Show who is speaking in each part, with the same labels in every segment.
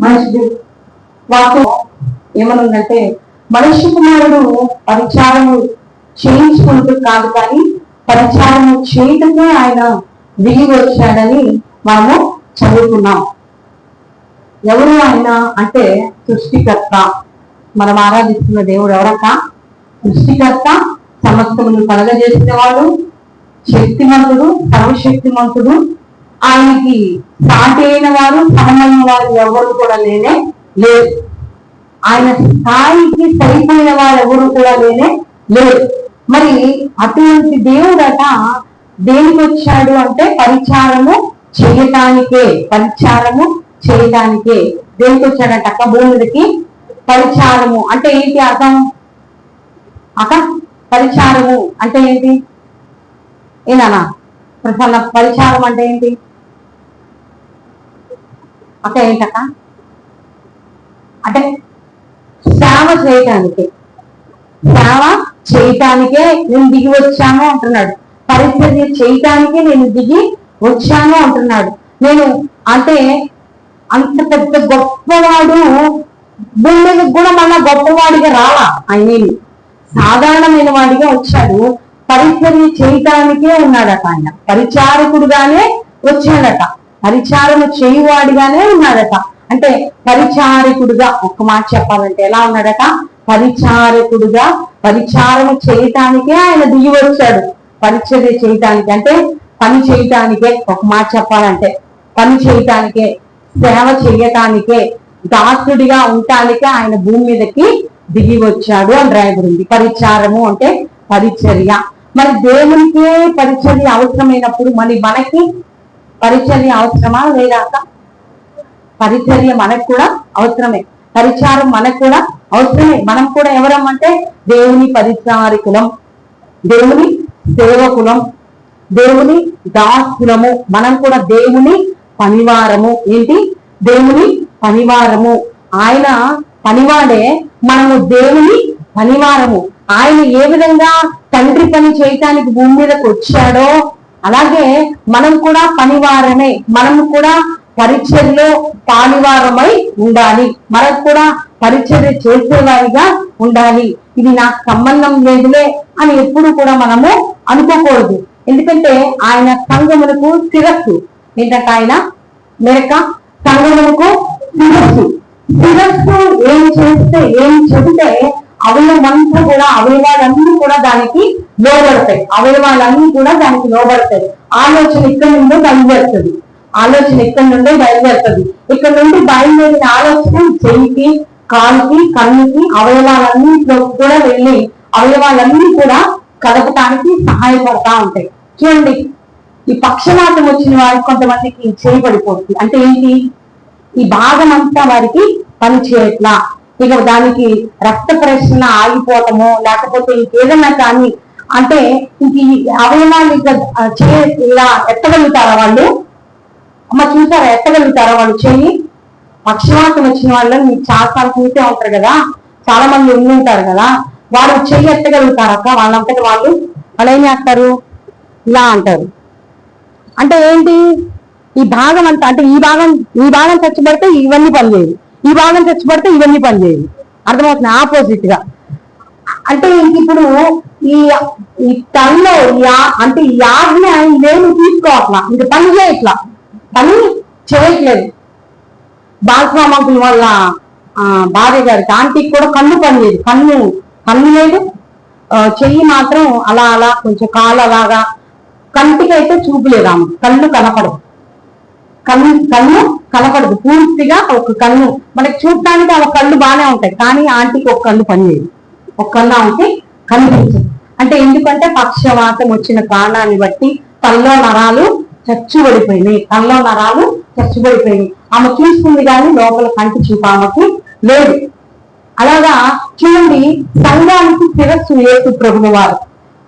Speaker 1: మనిషి వాకు ఏమనుందంటే మనిషి కుమారుడు పరిచారము చేయించుకుంటూ కాదు కానీ పరిచారము చేయటమే ఆయన దిగి వచ్చాడని మనము చదువుకున్నాం. ఎవరు ఆయన అంటే సృష్టికర్త. మనం ఆరాధిస్తున్న దేవుడు ఎవరక్క? సృష్టికర్త, సమస్తమును కలగజేసిన వాడు, శక్తిమంతుడు, సర్వశక్తిమంతుడు. ఆయనకి సాటి అయిన వారు, సమమైన వారు ఎవరు కూడా లేనే లేదు. ఆయన స్థాయికి సరిపోయిన వారు ఎవరు కూడా లేనే లేదు. మరి అటువంటి దేవుడట దేనికి వచ్చాడు అంటే పరిచారము చేయటానికే. పరిచారము చేయటానికే దేనికి వచ్చాడట అక్క భూమి మీదకి? పరిచారము అంటే ఏంటి అర్థం అక్క? పరిచారము అంటే ఏంటి? ఏనా ప్రసన్న? పరిచారం అంటే ఏంటి అక్క? ఏంటక్క అంటే సేవ చేయటానికి. సేవ చేయటానికే నేను దిగి వచ్చాను అంటున్నాడు. పరిచర్య చేయటానికే నేను దిగి వచ్చాను అంటున్నాడు. నేను అంటే అంత పెద్ద గొప్పవాడు భూమి మీద కూడా మళ్ళా గొప్పవాడిగా రాలా. ఆయన సాధారణమైన వాడిగా వచ్చాడు. పరిచర్య చేయటానికే ఉన్నాడట. ఆయన పరిచారకుడుగానే వచ్చాడట. పరిచారము చేయువాడిగానే ఉన్నాడట. అంటే పరిచారకుడుగా ఒక్క మాట చెప్పాలంటే ఎలా ఉన్నాడట? పరిచారకుడుగా పరిచారము చేయటానికే ఆయన దిగి వచ్చాడు. పరిచర్య చేయటానికి అంటే పని చేయటానికే. ఒక మాట చెప్పాలంటే పని చేయటానికే, సేవ చేయటానికే, దాసుడిగా ఉండటానికే ఆయన భూమి మీదకి దిగి వచ్చాడు అని రాయబడింది. పరిచారము అంటే పరిచర్య. మరి దేవునికే పరిచర్య అవసరమైనప్పుడు మరి మనకి పరిచర్య అవసరమా లేదా? పరిచర్య మనకు కూడా అవసరమే. పరిచారం మనకు కూడా అవసరమే. మనం కూడా ఎవరమంటే దేవుని పరిచారకులం, దేవుని సేవకులం, దేవుని దాసులము. మనం కూడా దేవుని పనివారము. ఏంటి? దేవుని పనివారము. ఆయన పనివాడే, మనము దేవుని పనివారము. ఆయన ఏ విధంగా తండ్రి పని చేయటానికి భూమి మీదకి వచ్చాడో అలాగే మనం కూడా పనివారమే. మనము కూడా పరిచర్యలో పాలివారమై ఉండాలి. మనకు కూడా పరిచర్య చేసేవారిగా ఉండాలి. ఇది నాకు సంబంధం లేదులే అని ఎప్పుడు కూడా మనము అనుకోకూడదు. ఎందుకంటే ఆయన సంఘములకు శిరస్సు. ఏంటంటే ఆయన మేరక సంఘములకు శిరస్సు. శిరస్సు ఏం చేస్తే ఏం చెబితే అవయవంతా కూడా అవయవాలన్నీ కూడా దానికి లోబడతాయి. అవయవాలన్నీ కూడా దానికి లోబడతాయి. ఆలోచన ఇక్కడ నుండి బయలుదేరుతుంది. ఆలోచన ఎక్కడి నుండి బయలుదేరుతుంది. ఇక్కడ నుండి బయలుదేరిన ఆలోచన చెయ్యికి, కాలుకి, కన్నుకి, అవయవాలన్నింటిలో కూడా వెళ్ళి అవయవాలన్నీ కూడా కదపటానికి సహాయపడతా ఉంటాయి. చూడండి, ఈ పక్షవాతం వచ్చిన వారికి కొంతమందికి చేయబడిపోతుంది. అంటే ఏంటి? ఈ భాగం అంతా వారికి పని చేయట్లా. ఇక దానికి రక్త ప్రసరణ ఆగిపోవటము లేకపోతే ఇంకేదన్నా కానీ అంటే ఇంక అవయవాలు ఇక ఇలా ఎత్తగలుగుతారా వాళ్ళు? అమ్మ చూసారా ఎత్తగలుగుతారా వాళ్ళు చెయ్యి? పక్షవాతం వచ్చిన వాళ్ళు మీకు చాలా చూసే ఉంటారు కదా, చాలా మంది ఉండి ఉంటారు కదా, వాళ్ళు చెయ్యి ఎత్తగలుగుతారక్క? వాళ్ళంతటి వాళ్ళు ఏం చేస్తారు? ఇలా అంటారు. అంటే ఏంటి? ఈ భాగం అంతా అంటే ఈ భాగం చచ్చిపడితే ఇవన్నీ పనిచేయదు, ఈ భాగం చచ్చిపడితే ఇవన్నీ పనిచేయదు. అర్థమవుతుంది? ఆపోజిట్ గా. అంటే ఇప్పుడు ఈ తనలో అంటే ఈ ఆజ్ఞ ఇదేమి తీసుకోవట్లా, ఇంక పని చేయట్లా, పని చేయట్లేదు. బాలస్వామంకుల వల్ల భార్య గారికి ఆంటీకి కూడా కన్ను పనిచేయదు. కన్ను లేదు, చెయ్యి మాత్రం అలా అలా కొంచెం కాలు అలాగా. కంటికి అయితే చూపులేదు ఆమె, కళ్ళు కనపడదు. కన్ను కనపడదు పూర్తిగా. ఒక కన్ను మనకి చూడటానికి ఆ కళ్ళు బాగానే ఉంటాయి, కానీ ఆంటీకి ఒక కన్ను పనిచేయదు. ఒక కన్ను ఆమెకి కనిపించదు. అంటే ఎందుకంటే పక్షవాతం వచ్చిన కారణాన్ని బట్టి తల్లో నరాలు చచ్చుబడిపోయినాయి. ఆమె చూస్తుంది కానీ లోపల కంటి చూపు ఆమెకి లేదు. అలాగా చూడండి, సంఘానికి శిరస్సు యేసు ప్రభువు వారు.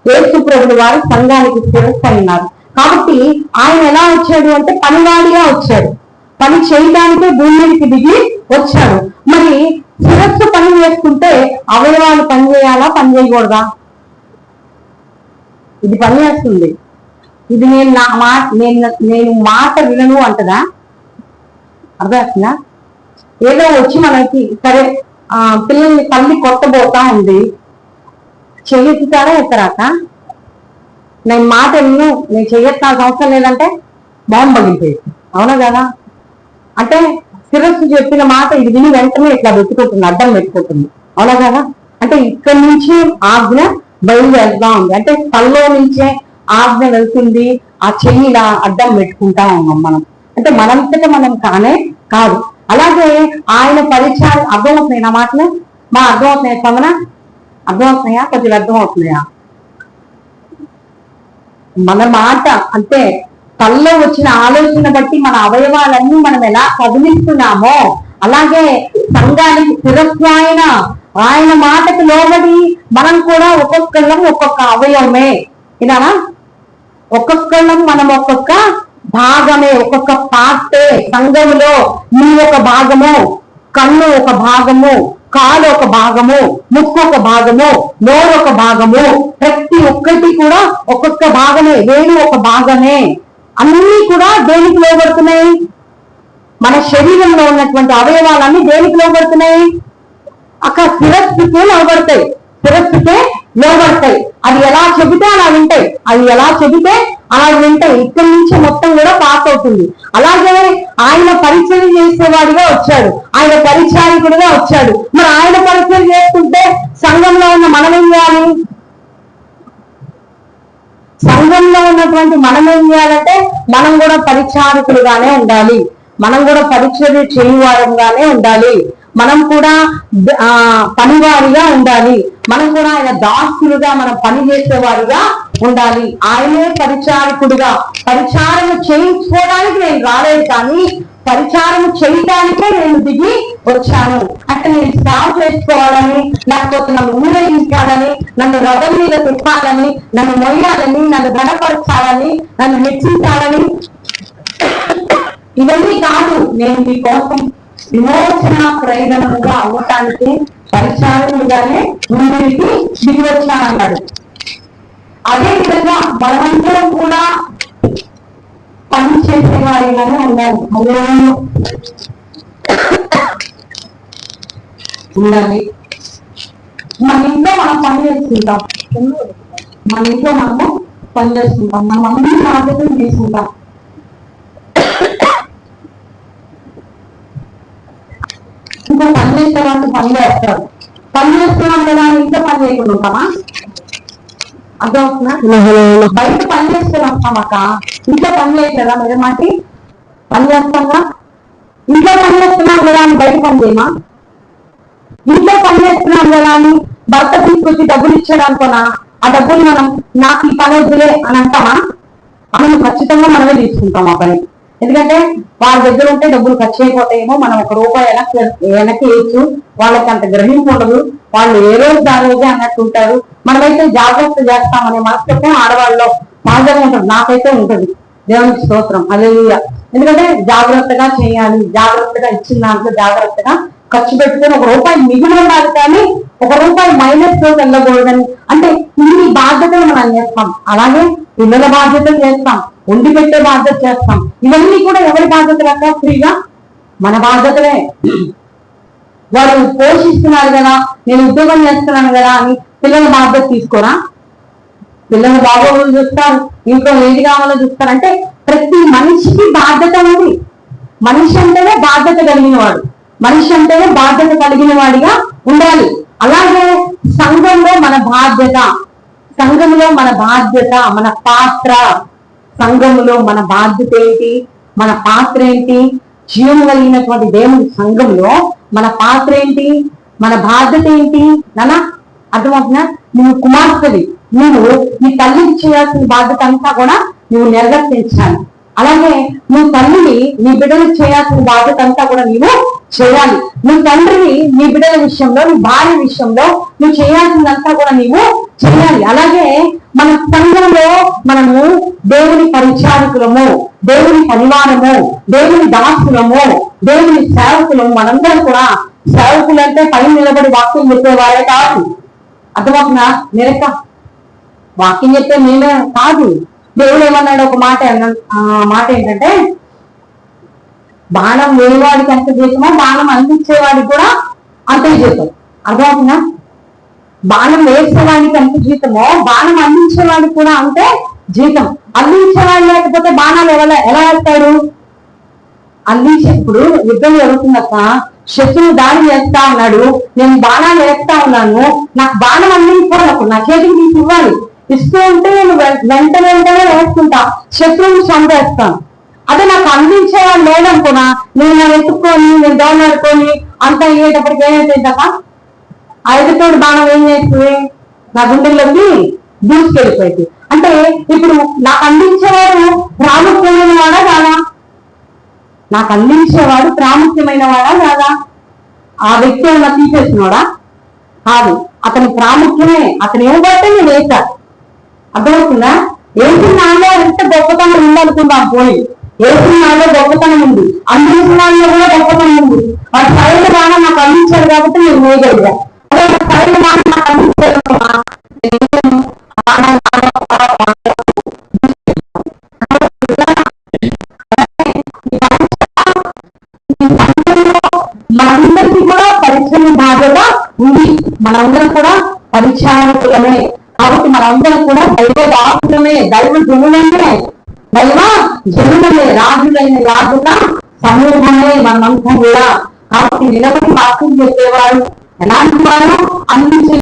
Speaker 1: యేసు ప్రభువు వారు సంఘానికి శిరస్సు అయినారు. కాబట్టి ఆయన ఎలా వచ్చాడు అంటే పనివాడిగా వచ్చాడు. పని చేయడానికే భూమి మీదకి దిగి వచ్చాడు. మరి శిరస్సు పని చేసుకుంటే అవయవాలు పని చేయాలా, పని చేయకూడదా? ఇది పని చేస్తుంది. ఇది నేను మాట వినను అంటదా? అర్థమవుతుందా? ఏదో వచ్చి మనకి సరే పిల్లల్ని తల్లి కొట్టబోతా ఉంది, చెయ్యెత్తుతారా ఎత్తరాక? నేను మాట నేను చెయ్యెత్తాల్సిన అవసరం లేదంటే బాంబు పగిలిపోయింది, అవునా కదా? అంటే శిరస్సు చెప్పిన మాట ఇది విని వెంటనే ఇట్లా వెతుకుంటుంది, అడ్డం పెట్టుకుంటుంది, అవునా కదా? అంటే ఇక్కడి నుంచి ఆజ్ఞ బయలుదేరుతా ఉంది, అంటే కల్లో నుంచే ఆజ్ఞ వెళ్తుంది, ఆ చెయ్యిలా అడ్డం పెట్టుకుంటా ఉన్నాం మనం. అంటే మనంతటా మనం కానే కాదు. అలాగే ఆయన పరిచయాలు అర్థమవుతున్నాయి నా మాటలు? అర్థమవుతున్నాయా స్పందన? అర్థమవుతున్నాయా? కొద్దిగా అర్థమవుతున్నాయా? మన మాట అంటే కల్లో వచ్చిన ఆలోచన బట్టి మన అవయవాలన్నీ మనం ఎలా కదిలిస్తున్నామో అలాగే సంఘానికి శిరస్సు ఆయన మాటకు లోబడి మనం కూడా ఒక్కొక్కళ్ళం ఒక్కొక్క అవయవమే. ఇదానా? ఒక్కొక్కళ్ళం మనం ఒక్కొక్క భాగమే, ఒక్కొక్క పార్టే. సంఘములో నీ ఒక భాగము, కన్ను ఒక భాగము, కాలు ఒక భాగము, ముక్కు ఒక భాగము, నోరు ఒక భాగము, ప్రతి ఒక్కటి కూడా ఒక్కొక్క భాగమే, వేరు ఒక భాగమే. అన్నీ కూడా దేనికి లోబడుతున్నాయి? మన శరీరంలో ఉన్నటువంటి అవయవాలన్నీ దేనికి లోబడుతున్నాయి? అక్కడ శిరస్సుకే లోబడతాయి, శిరస్సుకే లోబడతాయి. అది ఎలా చెబితే అలా వింటాయి, అది ఎలా చెబితే అలా వింటాయి. ఇక్కడి నుంచి మొత్తం కూడా పాస్ అవుతుంది. అలాగే ఆయన పరిచయం చేసేవాడిగా వచ్చాడు, ఆయన పరిచారికుడిగా వచ్చాడు. మరి ఆయన పరిచయం చేసుకుంటే సంఘంలో ఉన్న మనం ఏం చేయాలి? సంఘంలో ఉన్నటువంటి మనం ఏం చేయాలంటే మనం కూడా పరిచారకులుగానే ఉండాలి, మనం కూడా పరిచర్య చేయువారంగానే ఉండాలి, మనం కూడా పనివారిగా ఉండాలి, మనం కూడా ఆయన దాసులుగా మనం పని చేసేవారిగా ఉండాలి. ఆయనే పరిచారకుడుగా. పరిచారము చేయించుకోవడానికి నేను రాలేదు, కానీ పరిచారము చేయడానికే నేను దిగి వచ్చాను. అంటే నేను సేవ చేసుకోవాలని, లేకపోతే నన్ను ఊరేగించాలని, నన్ను రథం మీద తిప్పాలని, నన్ను మొయ్యాలని, నన్ను ఘనపరచాలని, నన్ను హెచ్చించాలని ఇవన్నీ కాదు. నేను మీకోసం విమోచన ప్రయోజనముగా అవ్వటానికి పరిచారముగానే ముందుకి దిగి వచ్చానన్నాడు. అదే విధంగా మనమందరం కూడా పని చేసేవారిగానే ఉండాలి, ఉండాలి. మన ఇంట్లో మనం పని చేసుకుంటాం, మన ఇంట్లో మనము పని చేసుకుంటాం, మనం అన్ని బాధ్యతలు తీసుకుంటాం. ఇంకో పని చేసే వాళ్ళు పని చేస్తారు, పని చేస్తున్నాం కదా ఇంట్లో పని చేయకుండా ఉంటామా? అర్థమవుతుందా? బయట పని చేసుకుని వస్తామక్క, ఇంట్లో పని చేయట్లేదా? మీరు మాటి పని చేస్తాంగా, ఇంట్లో పని చేస్తున్నాం కదా అని బయట పని చేయమా? ఇంట్లో పని చేస్తున్నాం కదా అని భర్త తీసుకొచ్చి డబ్బులు ఇచ్చాడు అనుకోనా, ఆ డబ్బులు మనం నాకు ఈ పని వద్దులే అని అంటామా? మనం ఖచ్చితంగా మనమే తీసుకుంటాం ఆ పని. ఎందుకంటే వాళ్ళ దగ్గర ఉంటే డబ్బులు ఖర్చు అయిపోతాయేమో, మనం ₹1 వెనక్కి వేయచ్చు, వాళ్ళకి అంత గ్రహింపు ఉండదు, వాళ్ళు ఏ రోజు ఆ రోజే అన్నట్టు ఉంటారు. మనమైతే జాగ్రత్త చేస్తామనే మనస్తత్వం ఆడవాళ్ళలో సహజంగా ఉంటుంది, నాకైతే ఉంటుంది. దేవునికి స్తోత్రం, హల్లెలూయా. ఎందుకంటే జాగ్రత్తగా చేయాలి, జాగ్రత్తగా ఇచ్చిన దాంట్లో జాగ్రత్తగా ఖర్చు పెట్టుకొని ₹1 మిగిలి ఉండాలి, కానీ ₹1 మైనస్ లో వెళ్ళకూడదని. అంటే ఇన్ని బాధ్యతలు మనం చేస్తాం. అలాగే పిల్లల బాధ్యతలు చేస్తాం, వండి పెట్టే బాధ్యత చేస్తాం. ఇవన్నీ కూడా ఎవరి బాధ్యతలు అక్క? ఫ్రీగా మన బాధ్యతలే. వారు పోషిస్తున్నారు కదా, నేను ఉద్యోగం చేస్తున్నాను కదా అని పిల్లల బాధ్యత తీసుకోరా? పిల్లల బాగోగులు చూస్తారు, ఇంట్లో ఏది కావాలో చూస్తారు. అంటే ప్రతి మనిషికి బాధ్యత ఉంది. మనిషి అంటేనే బాధ్యత కలిగిన వాడు, మనిషి అంటేనే బాధ్యత కలిగిన వాడిగా ఉండాలి. అలాగే సంఘంలో మన బాధ్యత, సంఘంలో మన బాధ్యత, మన పాత్ర, సంఘంలో మన బాధ్యత ఏంటి, మన పాత్ర ఏంటి? జీవం కలిగినటువంటి దేవుని సంఘంలో మన పాత్ర ఏంటి, మన బాధ్యత ఏంటి? నానా అర్థమవుతుందా? నువ్వు కుమార్తెవి, నువ్వు నీ తల్లికి చేయాల్సిన బాధ్యత అంతా కూడా నువ్వు నిర్వర్తించాలి. అలాగే నువ్వు తల్లిని నీ బిడ్డలకు చేయాల్సిన బాధ్యత అంతా కూడా నీవు చేయాలి. నువ్వు తండ్రిని నీ బిడ్డల విషయంలో, నీ భార్య విషయంలో నువ్వు చేయాల్సిందంతా కూడా నీవు చేయాలి. అలాగే మన సంఘంలో మనము దేవుని పరిచారకులము, దేవుని పనివారము, దేవుని దాసులము, దేవుని సేవకులము. మనందరం కూడా సేవకులు అంటే పైన నిలబడి వాక్యం చెప్పేవారే కాదు. అర్థమవుతుందా? నిరక వాక్యం చెప్పే మేమే కాదు. దేవుడు ఏమన్నాడు? ఒక మాట ఏంటంటే బాణం వేయవాడికి ఎంత జీతమో బాణం అందించేవాడికి కూడా అంతే జీతం. అర్థమవుతుందా? బాణం వేసేవాడికి ఎంత జీతమో బాణం అందించేవాడికి కూడా అంతే జీతం. అందించేవాడు లేకపోతే బాణాలు ఎలా వేస్తాడు? ఇప్పుడు యుద్ధం జరుగుతుందక్క, శత్రువు దాడి చేస్తా ఉన్నాడు, నేను బాణాలు వేస్తా ఉన్నాను, నాకు బాణం అందించాలప్పుడు నా చేతికి నీకు ఇవ్వాలి. ఇస్తూ ఉంటే నేను వెంటనే వేసుకుంటా, శత్రువుని చంపేస్తాను. అదే నాకు అందించేవాడు లేదనుకున్నా, నేను వెతుక్కొని నేను దౌలాడుకొని అంతా అయ్యేటప్పటికి ఏమైపోయిందక్క, ఆ ఎదుటోడు బాణం ఏం చేస్తుంది, నా గుండెల్లోకి దూసుకెళ్ళిపోయింది. అంటే ఇప్పుడు నాకు అందించేవాడు ప్రాముఖ్యమైన వాడా కాదా? నాకు అందించేవాడు ప్రాముఖ్యమైన వాడా కాదా? ఆ వ్యక్తి ఏమన్నా తీసేసినోడా? కాదు, అతని ప్రాముఖ్యమే. అతను ఏమిటంటే నేను వేసా. అర్థమవుతుందా? ఏసునాలో ఎంత గొప్పతనం ఉందనుకుందాం. పోయి ఏసునాలో గొప్పతనం ఉంది, అందించినాల్లో కూడా గొప్పతనం ఉంది. వాటి సరైన బాణం నాకు అందించాడు కాబట్టి నేను వేయగలిగా. అదే సరైన బాణం నాకు అందించాడు మనందరికీ కూడా పరిచయం బాధ్యత ఉంది. మనందరం కూడా పరిచయాలమే కాబట్టి మనందరం కూడా దైవ దాసులమే, దైవ జనులమే, దైవ జనులమే, రాజులైన రాజుల సమూహమే మనంతా కూడా. కాబట్టి నిలబడి వాక్యం చెప్పేవారు ఎలాంటి వారు? అందించే